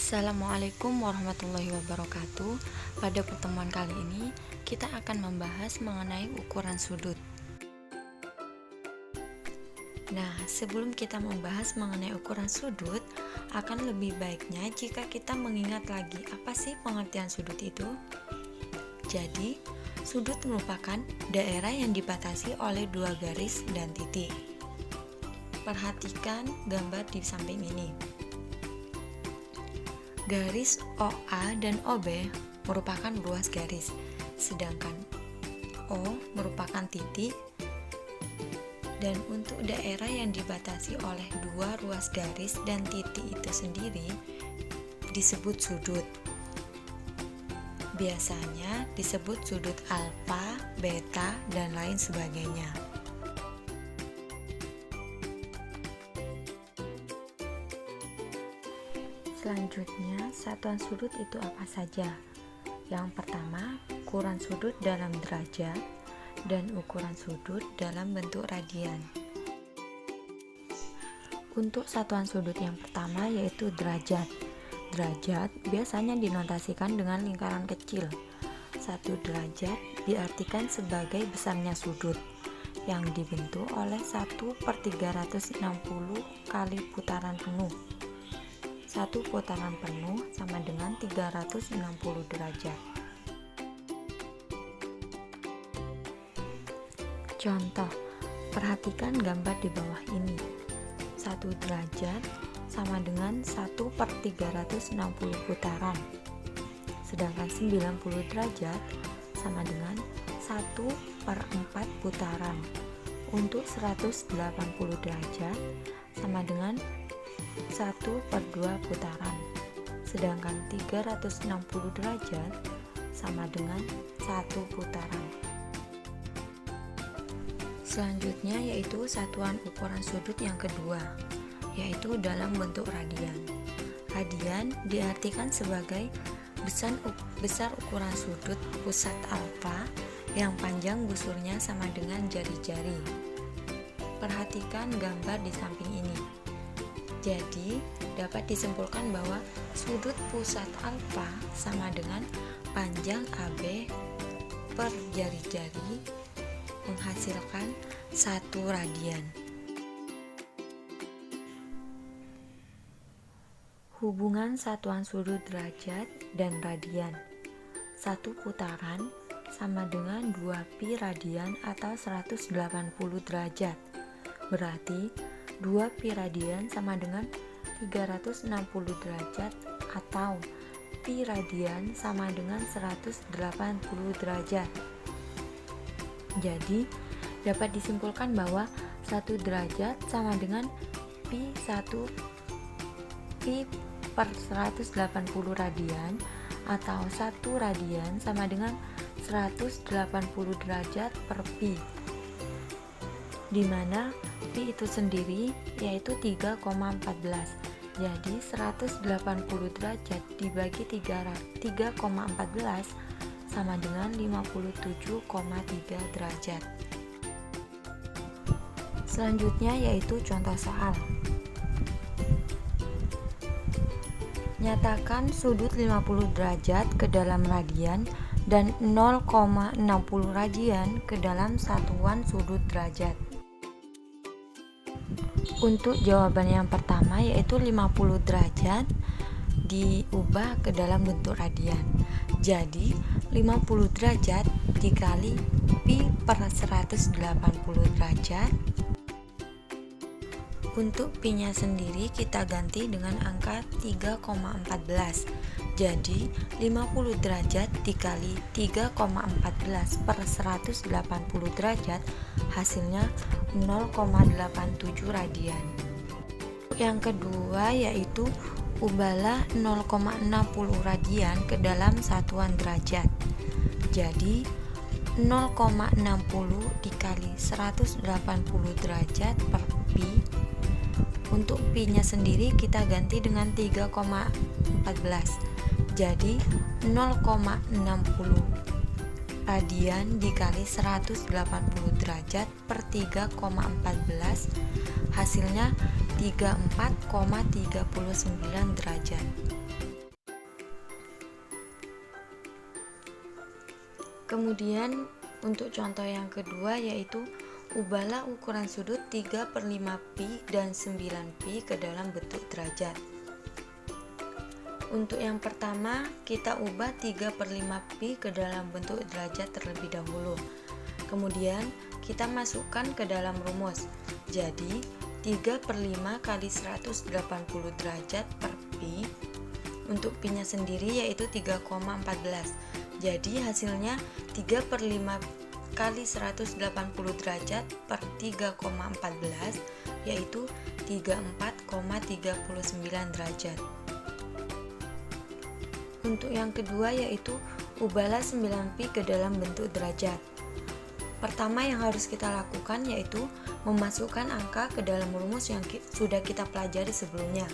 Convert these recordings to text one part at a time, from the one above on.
Assalamualaikum warahmatullahi wabarakatuh. Pada pertemuan kali ini, kita akan membahas mengenai ukuran sudut. Nah, sebelum kita membahas mengenai ukuran sudut, akan lebih baiknya jika kita mengingat lagi apa sih pengertian sudut itu. Jadi, sudut merupakan daerah yang dibatasi oleh dua garis dan titik. Perhatikan gambar di samping ini. Garis OA dan OB merupakan ruas garis, sedangkan O merupakan titik, dan untuk daerah yang dibatasi oleh dua ruas garis dan titik itu sendiri disebut sudut. Biasanya disebut sudut alfa, beta, dan lain sebagainya. Selanjutnya, satuan sudut itu apa saja? Yang pertama, ukuran sudut dalam derajat dan ukuran sudut dalam bentuk radian. Untuk satuan sudut yang pertama yaitu derajat. Derajat biasanya dinotasikan dengan lingkaran kecil. 1 derajat diartikan sebagai besarnya sudut yang dibentuk oleh 1/360 kali putaran penuh. Satu putaran penuh sama dengan 360 derajat. Contoh, perhatikan gambar di bawah ini. 1 derajat sama dengan 1/360 putaran. Sedangkan 90 derajat sama dengan 1/4 putaran. Untuk 180 derajat sama dengan 1/2 putaran, sedangkan 360 derajat sama dengan 1 putaran. Selanjutnya yaitu satuan ukuran sudut yang kedua, yaitu dalam bentuk radian. Radian diartikan sebagai besar ukuran sudut pusat alfa yang panjang busurnya sama dengan jari-jari. Perhatikan gambar di samping ini. Jadi, dapat disimpulkan bahwa sudut pusat alfa sama dengan panjang AB per jari-jari menghasilkan 1 radian. Hubungan satuan sudut derajat dan radian. 1 putaran sama dengan 2 pi radian atau 180 derajat. Berarti 2 pi radian sama dengan 360 derajat atau pi radian sama dengan 180 derajat. Jadi, dapat disimpulkan bahwa 1 derajat sama dengan pi per 180 radian atau 1 radian sama dengan 180 derajat per pi, di mana pi itu sendiri yaitu 3,14. Jadi 180 derajat dibagi 3,14 sama dengan 57,3 derajat. Selanjutnya yaitu contoh soal. Nyatakan sudut 50 derajat ke dalam radian dan 0,60 radian ke dalam satuan sudut derajat. Untuk jawaban yang pertama yaitu 50 derajat diubah ke dalam bentuk radian. Jadi 50 derajat dikali pi per 180 derajat. Untuk pi-nya sendiri kita ganti dengan angka 3,14. Jadi 50 derajat dikali 3,14 per 180 derajat hasilnya 0,87 radian. Yang kedua yaitu ubahlah 0,60 radian ke dalam satuan derajat. Jadi 0,60 dikali 180 derajat per pi. Untuk pi-nya sendiri kita ganti dengan 3,14. Jadi 0,60 radian dikali 180 derajat per 3,14 hasilnya 34,39 derajat. Kemudian untuk contoh yang kedua yaitu ubahlah ukuran sudut 3/5 pi dan 9 pi ke dalam bentuk derajat. Untuk yang pertama, kita ubah 3/5 pi ke dalam bentuk derajat terlebih dahulu. Kemudian kita masukkan ke dalam rumus. Jadi 3/5 kali 180 derajat per pi. Untuk pi-nya sendiri yaitu 3,14. Jadi hasilnya 3/5 kali 180 derajat per 3,14 yaitu 34,39 derajat. Untuk yang kedua yaitu ubahlah 9 pi ke dalam bentuk derajat. Pertama yang harus kita lakukan yaitu memasukkan angka ke dalam rumus yang sudah kita pelajari sebelumnya.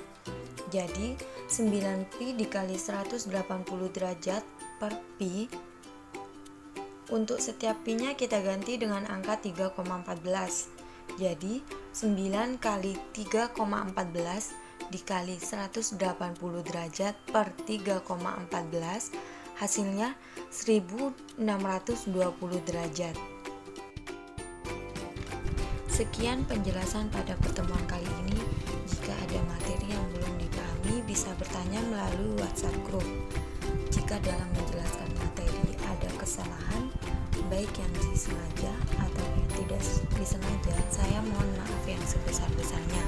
Jadi 9 pi dikali 180 derajat per pi. Untuk setiap pi-nya kita ganti dengan angka 3,14. Jadi 9 kali 3,14 dikali 180 derajat per 3,14 hasilnya 1620 derajat. Sekian penjelasan pada pertemuan kali ini. Jika ada materi yang belum dipahami bisa bertanya melalui WhatsApp group. Jika dalam menjelaskan materi ada kesalahan, baik yang disengaja atau yang tidak disengaja, saya mohon maaf yang sebesar-besarnya.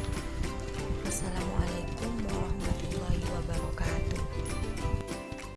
Wassalamualaikum warahmatullahi wabarakatuh.